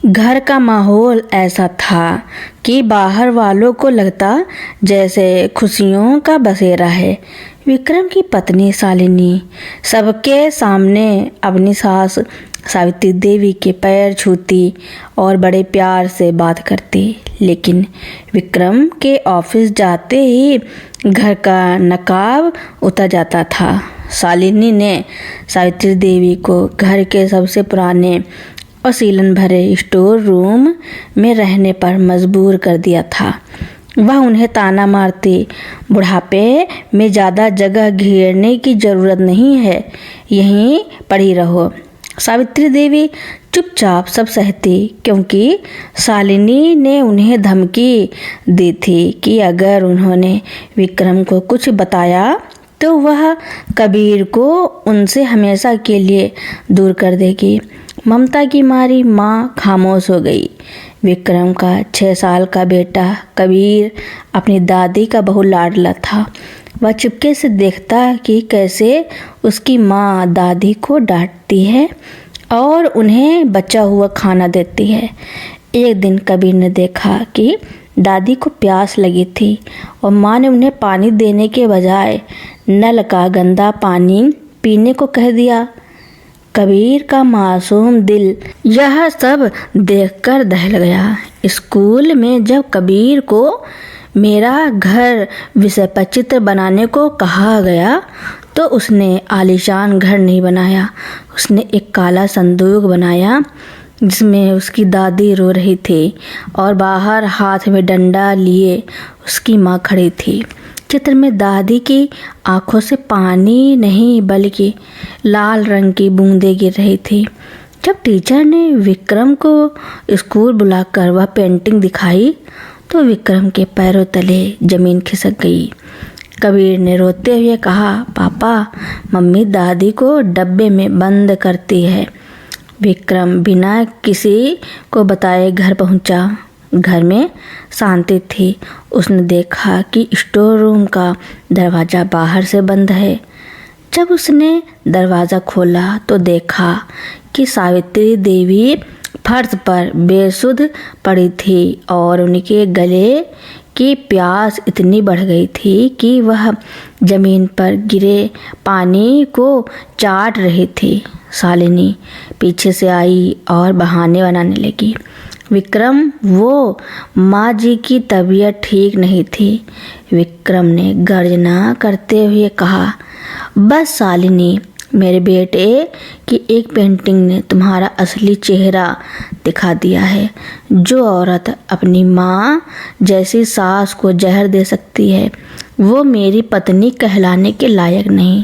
घर का माहौल ऐसा था कि बाहर वालों को लगता जैसे खुशियों का बसेरा है। विक्रम की पत्नी शालिनी सबके सामने अपनी सास सावित्री देवी के पैर छूती और बड़े प्यार से बात करती, लेकिन विक्रम के ऑफिस जाते ही घर का नकाब उतर जाता था। शालिनी ने सावित्री देवी को घर के सबसे पुराने और सीलन भरे स्टोर रूम में रहने पर मजबूर कर दिया था। वह उन्हें ताना मारती, बुढ़ापे में ज़्यादा जगह घेरने की ज़रूरत नहीं है, यहीं पड़ी रहो। सावित्री देवी चुपचाप सब सहती, क्योंकि शालिनी ने उन्हें धमकी दी थी कि अगर उन्होंने विक्रम को कुछ बताया तो वह कबीर को उनसे हमेशा के लिए दूर कर देगी। ममता की मारी माँ खामोश हो गई। विक्रम का 6 साल का बेटा कबीर अपनी दादी का बहुत लाडला था। वह चुपके से देखता कि कैसे उसकी माँ दादी को डांटती है और उन्हें बचा हुआ खाना देती है। एक दिन कबीर ने देखा कि दादी को प्यास लगी थी और माँ ने उन्हें पानी देने के बजाय नल का गंदा पानी पीने को कह दिया। कबीर का मासूम दिल यह सब देखकर दहल गया। स्कूल में जब कबीर को मेरा घर विषय पर चित्र बनाने को कहा गया तो उसने आलीशान घर नहीं बनाया। उसने एक काला संदूक बनाया जिसमें उसकी दादी रो रही थी और बाहर हाथ में डंडा लिए उसकी माँ खड़ी थी। चित्र में दादी की आंखों से पानी नहीं बल्कि लाल रंग की बूंदें गिर रही थी। जब टीचर ने विक्रम को स्कूल बुलाकर वह पेंटिंग दिखाई तो विक्रम के पैरों तले जमीन खिसक गई। कबीर ने रोते हुए कहा, पापा, मम्मी दादी को डब्बे में बंद करती है। विक्रम बिना किसी को बताए घर पहुंचा। घर में शांति थी। उसने देखा कि स्टोर रूम का दरवाज़ा बाहर से बंद है। जब उसने दरवाज़ा खोला तो देखा कि सावित्री देवी फर्श पर बेसुध पड़ी थी और उनके गले की प्यास इतनी बढ़ गई थी कि वह जमीन पर गिरे पानी को चाट रही थी। शालिनी पीछे से आई और बहाने बनाने लगी। विक्रम, वो माँ जी की तबीयत ठीक नहीं थी। विक्रम ने गर्जना करते हुए कहा, बस शालिनी, मेरे बेटे की एक पेंटिंग ने तुम्हारा असली चेहरा दिखा दिया है। जो औरत अपनी माँ जैसी सास को जहर दे सकती है वो मेरी पत्नी कहलाने के लायक नहीं।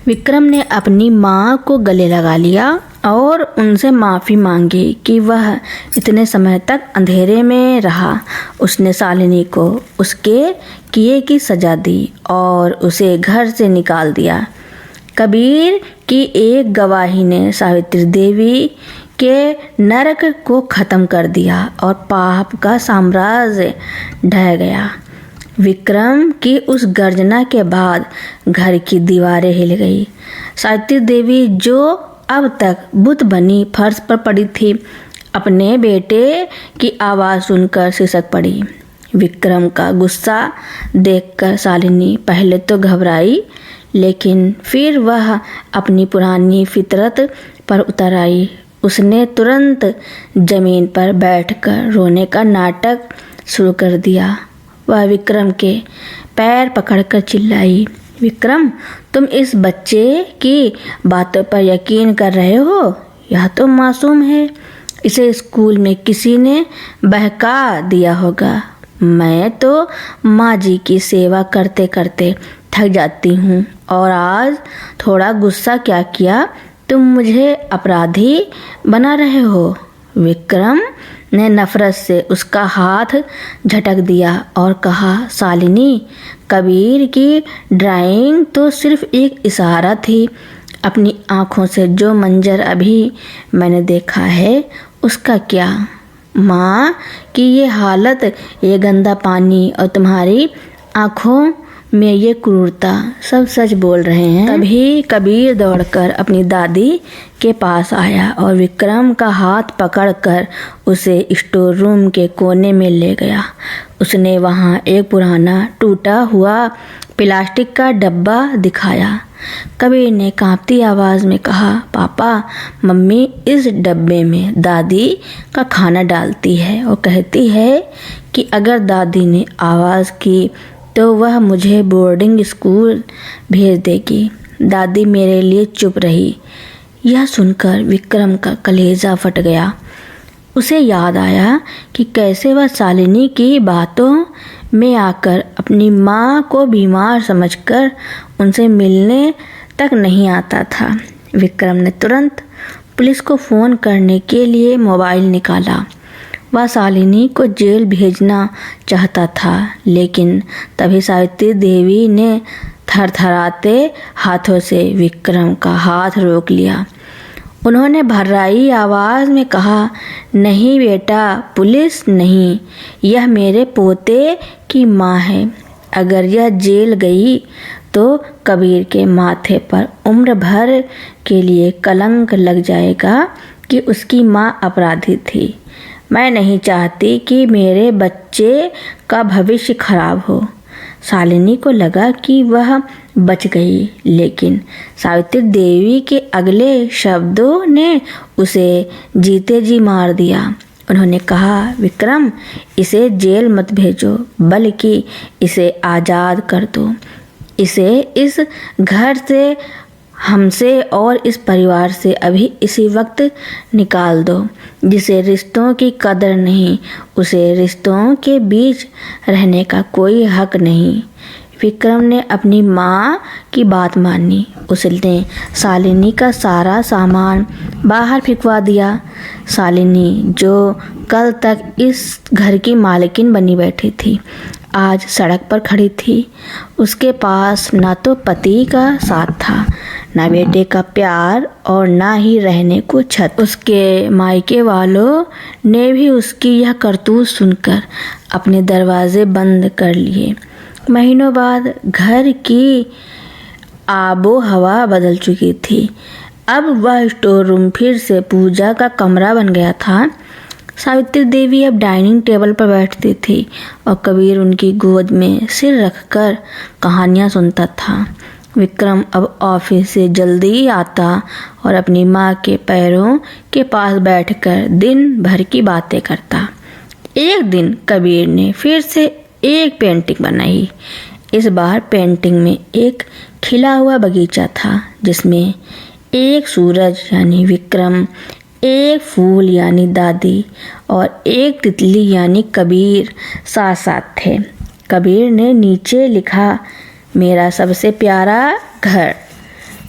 विक्रम ने अपनी माँ को गले लगा लिया और उनसे माफ़ी मांगी कि वह इतने समय तक अंधेरे में रहा। उसने शालिनी को उसके किए की सज़ा दी और उसे घर से निकाल दिया। कबीर की एक गवाही ने सावित्री देवी के नरक को ख़त्म कर दिया और पाप का साम्राज्य ढह गया। विक्रम की उस गर्जना के बाद घर की दीवारें हिल गई। सावित्री देवी, जो अब तक बुत बनी फर्श पर पड़ी थी, अपने बेटे की आवाज़ सुनकर सिसक पड़ी। विक्रम का गुस्सा देखकर शालिनी पहले तो घबराई, लेकिन फिर वह अपनी पुरानी फितरत पर उतर आई। उसने तुरंत जमीन पर बैठकर रोने का नाटक शुरू कर दिया। वह विक्रम के पैर पकड़कर चिल्लाई, विक्रम, तुम इस बच्चे की बातों पर यकीन कर रहे हो? यह तो मासूम है। इसे स्कूल में किसी ने बहका दिया होगा। मैं तो माँ जी की सेवा करते करते थक जाती हूँ और आज थोड़ा गुस्सा क्या किया, तुम मुझे अपराधी बना रहे हो। विक्रम ने नफरत से उसका हाथ झटक दिया और कहा, शालिनी, कबीर की ड्राइंग तो सिर्फ एक इशारा थी। अपनी आँखों से जो मंजर अभी मैंने देखा है उसका क्या? माँ की ये हालत, ये गंदा पानी और तुम्हारी आँखों में ये क्रूरता, सब सच बोल रहे हैं। तभी कबीर दौड़कर अपनी दादी के पास आया और विक्रम का हाथ पकड़कर उसे स्टोर रूम के कोने में ले गया। उसने वहाँ एक पुराना टूटा हुआ प्लास्टिक का डब्बा दिखाया। कबीर ने कांपती आवाज़ में कहा, पापा, मम्मी इस डब्बे में दादी का खाना डालती है और कहती है कि अगर दादी ने आवाज़ की तो वह मुझे बोर्डिंग स्कूल भेज देगी। दादी मेरे लिए चुप रही। यह सुनकर विक्रम का कलेजा फट गया। उसे याद आया कि कैसे वह शालिनी की बातों में आकर अपनी माँ को बीमार समझकर उनसे मिलने तक नहीं आता था। विक्रम ने तुरंत पुलिस को फ़ोन करने के लिए मोबाइल निकाला। वह शालिनी को जेल भेजना चाहता था, लेकिन तभी सावित्री देवी ने थरथराते हाथों से विक्रम का हाथ रोक लिया। उन्होंने भर्राई आवाज़ में कहा, नहीं बेटा, पुलिस नहीं, यह मेरे पोते की माँ है। अगर यह जेल गई तो कबीर के माथे पर उम्र भर के लिए कलंक लग जाएगा कि उसकी माँ अपराधी थी। मैं नहीं चाहती कि मेरे बच्चे का भविष्य खराब हो। शालिनी को लगा कि वह बच गई, लेकिन सावित्री देवी के अगले शब्दों ने उसे जीते जी मार दिया। उन्होंने कहा, विक्रम, इसे जेल मत भेजो, बल्कि इसे आज़ाद कर दो। इसे इस घर से, हमसे और इस परिवार से अभी इसी वक्त निकाल दो। जिसे रिश्तों की कदर नहीं, उसे रिश्तों के बीच रहने का कोई हक नहीं। विक्रम ने अपनी माँ की बात मानी। उसने शालिनी का सारा सामान बाहर फेंकवा दिया। शालिनी, जो कल तक इस घर की मालकिन बनी बैठी थी, आज सड़क पर खड़ी थी। उसके पास ना तो पति का साथ था, ना बेटे का प्यार और ना ही रहने को छत। उसके मायके वालों ने भी उसकी यह करतूत सुनकर अपने दरवाजे बंद कर लिए। महीनों बाद घर की आबो हवा बदल चुकी थी। अब वह स्टोर रूम फिर से पूजा का कमरा बन गया था। सावित्री देवी अब डाइनिंग टेबल पर बैठती थी और कबीर उनकी गोद में सिर रखकर कहानियाँ सुनता था। विक्रम अब ऑफिस से जल्दी आता और अपनी माँ के पैरों के पास बैठकर दिन भर की बातें करता। एक दिन कबीर ने फिर से एक पेंटिंग बनाई। इस बार पेंटिंग में एक खिला हुआ बगीचा था, जिसमें एक सूरज यानी विक्रम, एक फूल यानी दादी और एक तितली यानी कबीर साथ साथ थे। कबीर ने नीचे लिखा, मेरा सबसे प्यारा घर।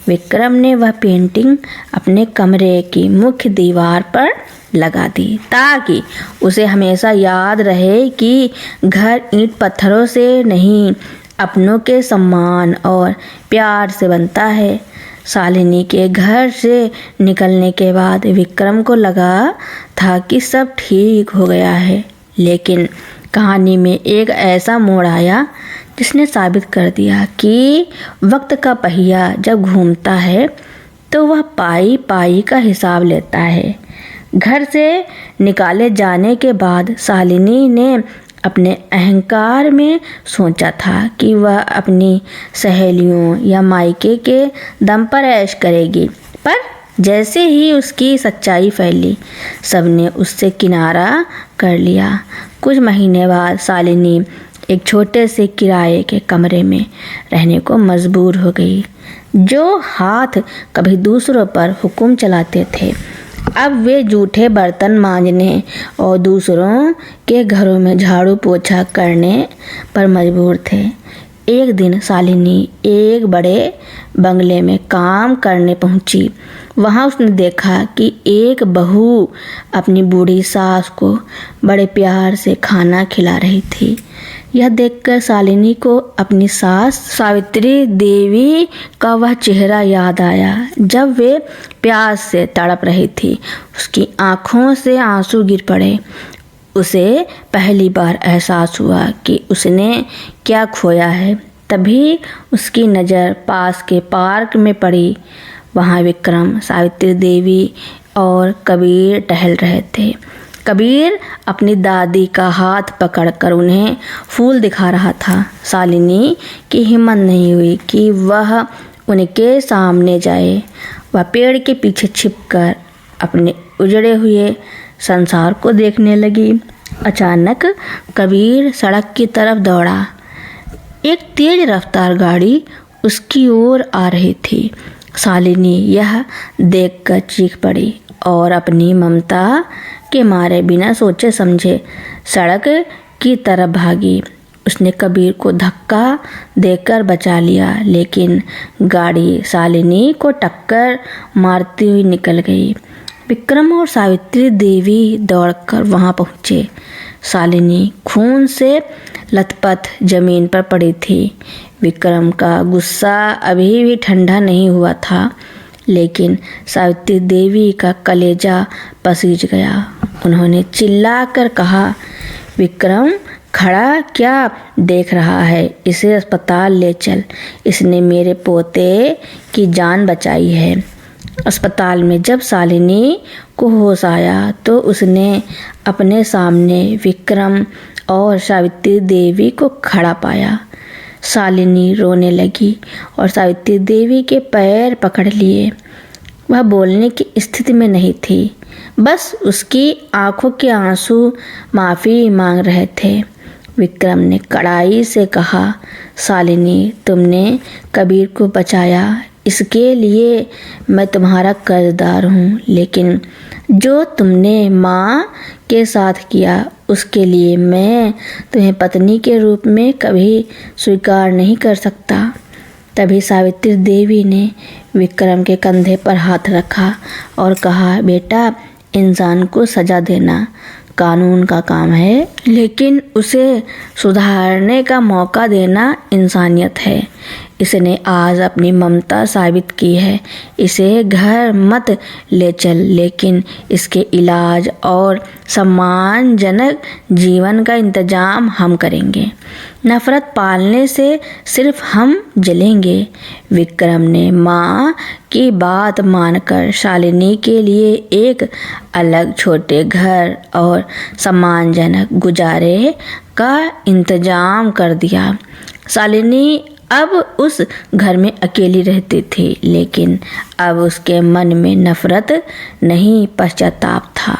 विक्रम ने वह पेंटिंग अपने कमरे की मुख्य दीवार पर लगा दी, ताकि उसे हमेशा याद रहे कि घर ईंट पत्थरों से नहीं, अपनों के सम्मान और प्यार से बनता है। शालिनी के घर से निकलने के बाद विक्रम को लगा था कि सब ठीक हो गया है, लेकिन कहानी में एक ऐसा मोड़ आया जिसने साबित कर दिया कि वक्त का पहिया जब घूमता है तो वह पाई पाई का हिसाब लेता है। घर से निकाले जाने के बाद शालिनी ने अपने अहंकार में सोचा था कि वह अपनी सहेलियों या मायके के दम पर ऐश करेगी, पर जैसे ही उसकी सच्चाई फैली, सबने उससे किनारा कर लिया। कुछ महीने बाद शालिनी एक छोटे से किराए के कमरे में रहने को मजबूर हो गई। जो हाथ कभी दूसरों पर हुक्म चलाते थे, अब वे जूठे बर्तन मांजने और दूसरों के घरों में झाड़ू पोछा करने पर मजबूर थे। एक दिन शालिनी एक बड़े बंगले में काम करने पहुंची। वहां उसने देखा कि एक बहू अपनी बूढ़ी सास को बड़े प्यार से खाना खिला रही थी। यह देखकर शालिनी को अपनी सास सावित्री देवी का वह चेहरा याद आया, जब वे प्यास से तड़प रही थी। उसकी आंखों से आंसू गिर पड़े। उसे पहली बार एहसास हुआ कि उसने क्या खोया है। तभी उसकी नज़र पास के पार्क में पड़ी। वहाँ विक्रम, सावित्री देवी और कबीर टहल रहे थे। कबीर अपनी दादी का हाथ पकड़कर उन्हें फूल दिखा रहा था। शालिनी की हिम्मत नहीं हुई कि वह उनके सामने जाए। वह पेड़ के पीछे छिपकर अपने उजड़े हुए संसार को देखने लगी। अचानक कबीर सड़क की तरफ दौड़ा। एक तेज रफ्तार गाड़ी उसकी ओर आ रही थी। शालिनी यह देखकर चीख पड़ी और अपनी ममता के मारे बिना सोचे समझे सड़क की तरफ भागी। उसने कबीर को धक्का देकर बचा लिया, लेकिन गाड़ी शालिनी को टक्कर मारती हुई निकल गई। विक्रम और सावित्री देवी दौड़कर वहां पहुंचे। शालिनी खून से लथपथ जमीन पर पड़ी थी। विक्रम का गुस्सा अभी भी ठंडा नहीं हुआ था, लेकिन सावित्री देवी का कलेजा पसीज गया। उन्होंने चिल्लाकर कहा, विक्रम, खड़ा क्या देख रहा है? इसे अस्पताल ले चल। इसने मेरे पोते की जान बचाई है। अस्पताल में जब शालिनी को होश आया तो उसने अपने सामने विक्रम और सावित्री देवी को खड़ा पाया। शालिनी रोने लगी और सावित्री देवी के पैर पकड़ लिए। वह बोलने की स्थिति में नहीं थी, बस उसकी आंखों के आंसू माफ़ी मांग रहे थे। विक्रम ने कड़ाई से कहा, शालिनी, तुमने कबीर को बचाया, इसके लिए मैं तुम्हारा कर्जदार हूँ, लेकिन जो तुमने माँ के साथ किया उसके लिए मैं तुम्हें पत्नी के रूप में कभी स्वीकार नहीं कर सकता। तभी सावित्री देवी ने विक्रम के कंधे पर हाथ रखा और कहा, बेटा, इंसान को सजा देना कानून का काम है, लेकिन उसे सुधारने का मौका देना इंसानियत है। इसने आज अपनी ममता साबित की है। इसे घर मत ले चल, लेकिन इसके इलाज और सम्मानजनक जीवन का इंतजाम हम करेंगे। नफरत पालने से सिर्फ हम जलेंगे। विक्रम ने माँ की बात मानकर शालिनी के लिए एक अलग छोटे घर और सम्मानजनक गुजारे का इंतजाम कर दिया। शालिनी अब उस घर में अकेली रहती थी, लेकिन अब उसके मन में नफरत नहीं, पश्चाताप था।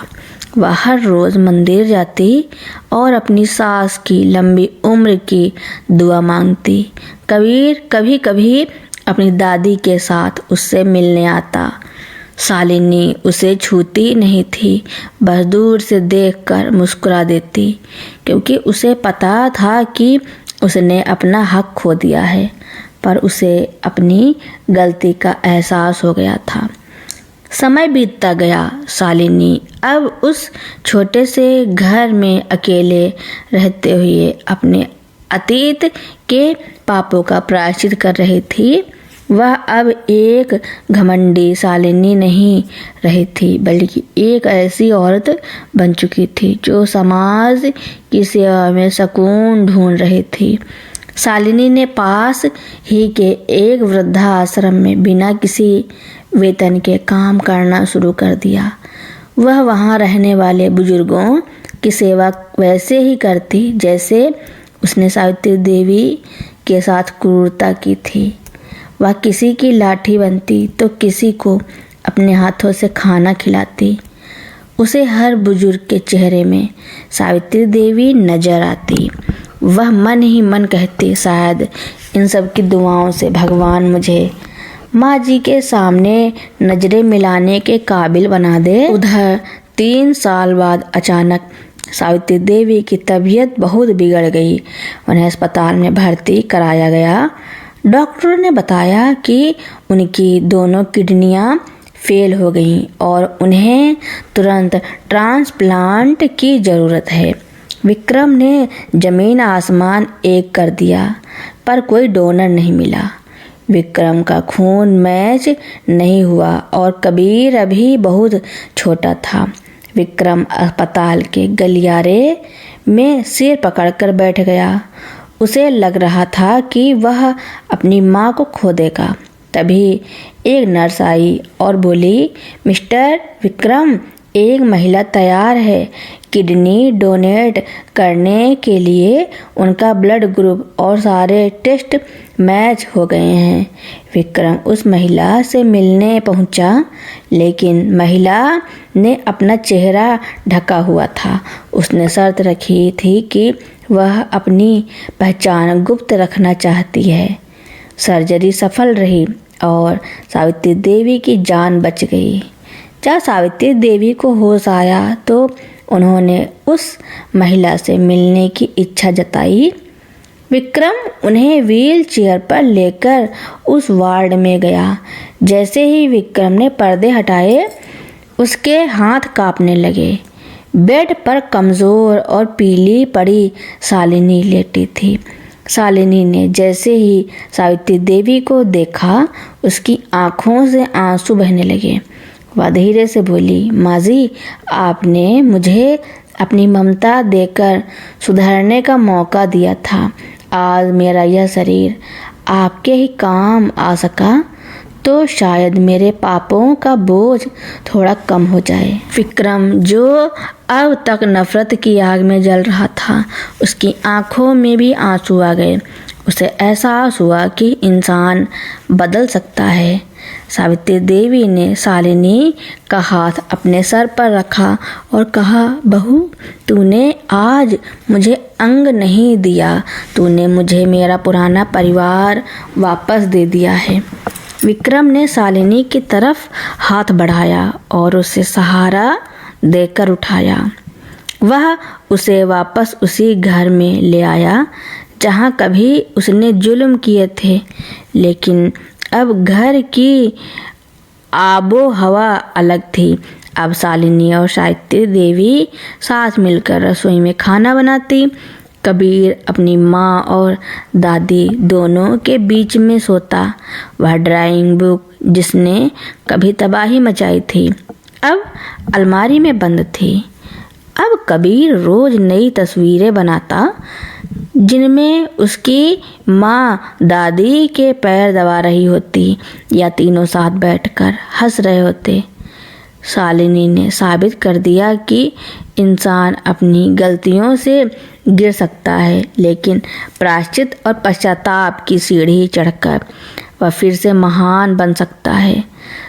वह हर रोज़ मंदिर जाती और अपनी सास की लंबी उम्र की दुआ मांगती। कबीर कभी कभी अपनी दादी के साथ उससे मिलने आता। शालिनी उसे छूती नहीं थी, बस दूर से देखकर मुस्कुरा देती, क्योंकि उसे पता था कि उसने अपना हक खो दिया है, पर उसे अपनी गलती का एहसास हो गया था। समय बीतता गया। शालिनी अब उस छोटे से घर में अकेले रहते हुए अपने अतीत के पापों का प्रायश्चित कर रही थी। वह अब एक घमंडी शालिनी नहीं रही थी, बल्कि एक ऐसी औरत बन चुकी थी जो समाज की सेवा में सुकून ढूंढ रही थी। शालिनी ने पास ही के एक वृद्धाश्रम में बिना किसी वेतन के काम करना शुरू कर दिया। वह वहां रहने वाले बुजुर्गों की सेवा वैसे ही करती जैसे उसने सावित्री देवी के साथ क्रूरता की थी। वह किसी की लाठी बनती तो किसी को अपने हाथों से खाना खिलाती। उसे हर बुजुर्ग के चेहरे में सावित्री देवी नजर आती। वह मन ही मन कहती, शायद इन सब की दुआओं से भगवान मुझे माँ जी के सामने नजरें मिलाने के काबिल बना दे। उधर 3 साल बाद अचानक सावित्री देवी की तबीयत बहुत बिगड़ गई। उन्हें अस्पताल में भर्ती कराया गया। डॉक्टरों ने बताया कि उनकी दोनों किडनियां फेल हो गईं और उन्हें तुरंत ट्रांसप्लांट की ज़रूरत है। विक्रम ने ज़मीन आसमान एक कर दिया, पर कोई डोनर नहीं मिला। विक्रम का खून मैच नहीं हुआ और कबीर अभी बहुत छोटा था। विक्रम अस्पताल के गलियारे में सिर पकड़कर बैठ गया। उसे लग रहा था कि वह अपनी माँ को खो देगा। तभी एक नर्स आई और बोली, मिस्टर विक्रम, एक महिला तैयार है किडनी डोनेट करने के लिए। उनका ब्लड ग्रुप और सारे टेस्ट मैच हो गए हैं। विक्रम उस महिला से मिलने पहुंचा, लेकिन महिला ने अपना चेहरा ढका हुआ था। उसने शर्त रखी थी कि वह अपनी पहचान गुप्त रखना चाहती है। सर्जरी सफल रही और सावित्री देवी की जान बच गई। जब सावित्री देवी को होश आया तो उन्होंने उस महिला से मिलने की इच्छा जताई। विक्रम उन्हें व्हील चेयर पर लेकर उस वार्ड में गया। जैसे ही विक्रम ने पर्दे हटाए, उसके हाथ कांपने लगे। बेड पर कमज़ोर और पीली पड़ी शालिनी लेटी थी। शालिनी ने जैसे ही सावित्री देवी को देखा, उसकी आंखों से आंसू बहने लगे। वह धीरे से बोली, माँ जी, आपने मुझे अपनी ममता देकर सुधरने का मौका दिया था। आज मेरा यह शरीर आपके ही काम आ सका तो शायद मेरे पापों का बोझ थोड़ा कम हो जाए। विक्रम, जो अब तक नफरत की आग में जल रहा था, उसकी आंखों में भी आंसू आ गए। उसे एहसास हुआ कि इंसान बदल सकता है। सावित्री देवी ने शालिनी का हाथ अपने सर पर रखा और कहा, बहू, तूने आज मुझे अंग नहीं दिया, तूने मुझे मेरा पुराना परिवार वापस दे दिया है। विक्रम ने शालिनी की तरफ हाथ बढ़ाया और उसे सहारा देकर उठाया। वह उसे वापस उसी घर में ले आया जहाँ कभी उसने जुल्म किए थे, लेकिन अब घर की आबो हवा अलग थी। अब शालिनी और सावित्री देवी साथ मिलकर रसोई में खाना बनाती। कबीर अपनी माँ और दादी दोनों के बीच में सोता। वह ड्राइंग बुक जिसने कभी तबाही मचाई थी, अब अलमारी में बंद थी। अब कबीर रोज नई तस्वीरें बनाता, जिनमें उसकी माँ दादी के पैर दबा रही होती या तीनों साथ बैठकर हंस रहे होते। शालिनी ने साबित कर दिया कि इंसान अपनी गलतियों से गिर सकता है, लेकिन प्रायश्चित और पश्चाताप की सीढ़ी चढ़कर वह फिर से महान बन सकता है।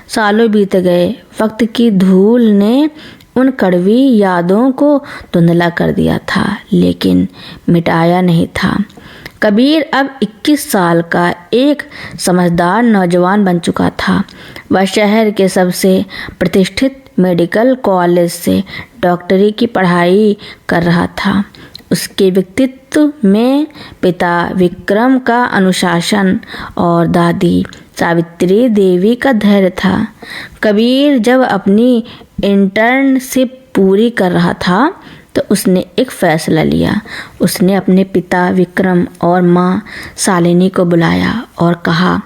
सालों बीत गए। वक्त की धूल ने उन कड़वी यादों को धुंधला कर दिया था, लेकिन मिटाया नहीं था। कबीर अब 21 साल का एक समझदार नौजवान बन चुका था। वह शहर के सबसे प्रतिष्ठित मेडिकल कॉलेज से डॉक्टरी की पढ़ाई कर रहा था। उसके व्यक्तित्व में पिता विक्रम का अनुशासन और दादी सावित्री देवी का धैर्य था। कबीर जब अपनी इंटर्नशिप पूरी कर रहा था तो उसने एक फैसला लिया। उसने अपने पिता विक्रम और माँ शालिनी को बुलाया और कहा,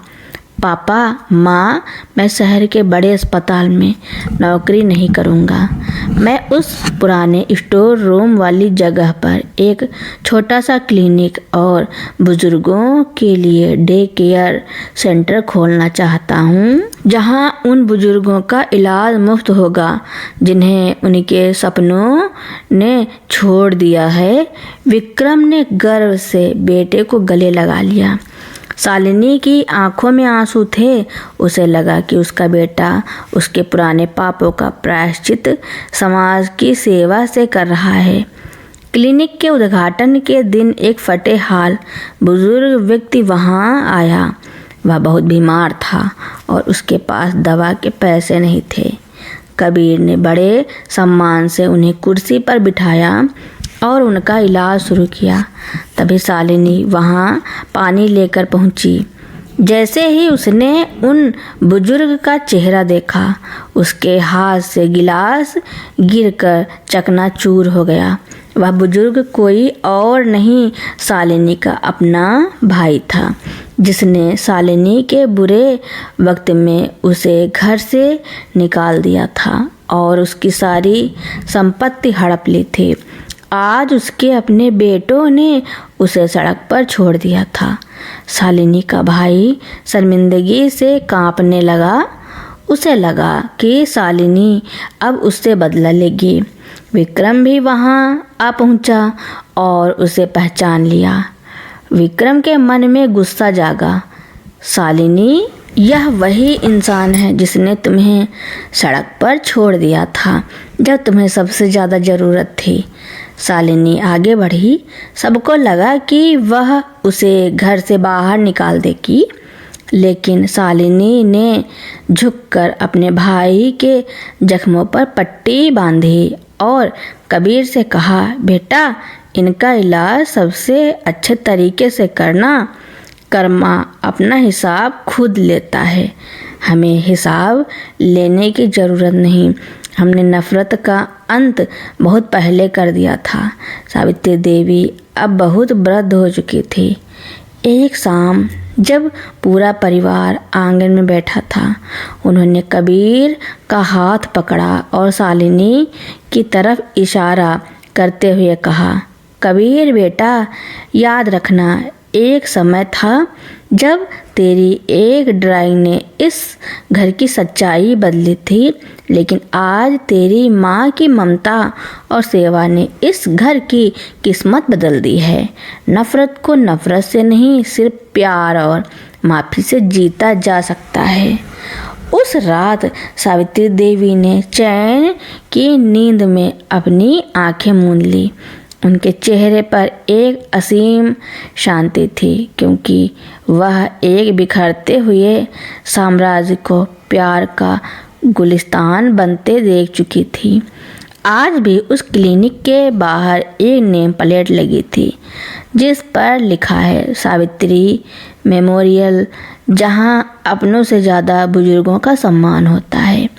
पापा, माँ, मैं शहर के बड़े अस्पताल में नौकरी नहीं करूँगा। मैं उस पुराने स्टोर रूम वाली जगह पर एक छोटा सा क्लिनिक और बुजुर्गों के लिए डे केयर सेंटर खोलना चाहता हूँ, जहाँ उन बुजुर्गों का इलाज मुफ्त होगा जिन्हें उनके सपनों ने छोड़ दिया है। विक्रम ने गर्व से बेटे को गले लगा लिया। शालिनी की आंखों में आंसू थे। उसे लगा कि उसका बेटा उसके पुराने पापों का प्रायश्चित समाज की सेवा से कर रहा है। क्लिनिक के उद्घाटन के दिन एक फटे हाल बुजुर्ग व्यक्ति वहां आया। वह बहुत बीमार था और उसके पास दवा के पैसे नहीं थे। कबीर ने बड़े सम्मान से उन्हें कुर्सी पर बिठाया और उनका इलाज शुरू किया। तभी शालिनी वहाँ पानी लेकर पहुँची। जैसे ही उसने उन बुजुर्ग का चेहरा देखा, उसके हाथ से गिलास गिरकर चकनाचूर हो गया। वह बुजुर्ग कोई और नहीं, शालिनी का अपना भाई था, जिसने शालिनी के बुरे वक्त में उसे घर से निकाल दिया था और उसकी सारी संपत्ति हड़प ली थी। आज उसके अपने बेटों ने उसे सड़क पर छोड़ दिया था। शालिनी का भाई शर्मिंदगी से कांपने लगा। उसे लगा कि शालिनी अब उससे बदला लेगी। विक्रम भी वहां आ पहुंचा और उसे पहचान लिया। विक्रम के मन में गुस्सा जागा। शालिनी, यह वही इंसान है जिसने तुम्हें सड़क पर छोड़ दिया था जब तुम्हें सबसे ज़्यादा ज़रूरत थी। शालिनी आगे बढ़ी। सबको लगा कि वह उसे घर से बाहर निकाल देगी, लेकिन शालिनी ने झुककर अपने भाई के जख्मों पर पट्टी बांधी और कबीर से कहा, बेटा, इनका इलाज सबसे अच्छे तरीके से करना। कर्मा अपना हिसाब खुद लेता है, हमें हिसाब लेने की ज़रूरत नहीं। हमने नफ़रत का अंत बहुत पहले कर दिया था। सावित्री देवी अब बहुत वृद्ध हो चुकी थी। एक शाम जब पूरा परिवार आंगन में बैठा था, उन्होंने कबीर का हाथ पकड़ा और शालिनी की तरफ इशारा करते हुए कहा, कबीर बेटा, याद रखना, एक समय था जब तेरी एक ड्राइंग ने इस घर की सच्चाई बदली थी, लेकिन आज तेरी माँ की ममता और सेवा ने इस घर की किस्मत बदल दी है। नफ़रत को नफ़रत से नहीं, सिर्फ प्यार और माफ़ी से जीता जा सकता है। उस रात सावित्री देवी ने चैन की नींद में अपनी आंखें मूंद ली। उनके चेहरे पर एक असीम शांति थी, क्योंकि वह एक बिखरते हुए साम्राज्य को प्यार का गुलिस्तान बनते देख चुकी थी। आज भी उस क्लिनिक के बाहर एक नेम प्लेट लगी थी जिस पर लिखा है, सावित्री मेमोरियल, जहां अपनों से ज़्यादा बुजुर्गों का सम्मान होता है।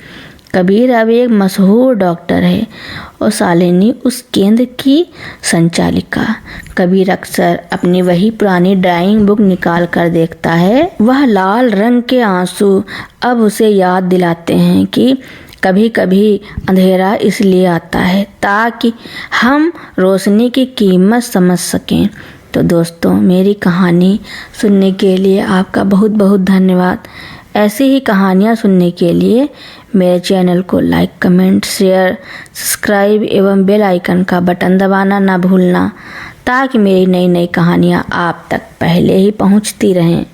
कबीर अब एक मशहूर डॉक्टर है और शालिनी उस केंद्र की संचालिका। कबीर अक्सर अपनी वही पुरानी ड्राइंग बुक निकाल कर देखता है। वह लाल रंग के आंसू अब उसे याद दिलाते हैं कि कभी कभी अंधेरा इसलिए आता है ताकि हम रोशनी की कीमत समझ सकें। तो दोस्तों, मेरी कहानी सुनने के लिए आपका बहुत बहुत धन्यवाद। ऐसी ही कहानियाँ सुनने के लिए मेरे चैनल को लाइक, कमेंट, शेयर, सब्सक्राइब एवं बेल आइकन का बटन दबाना ना भूलना, ताकि मेरी नई नई कहानियाँ आप तक पहले ही पहुँचती रहें।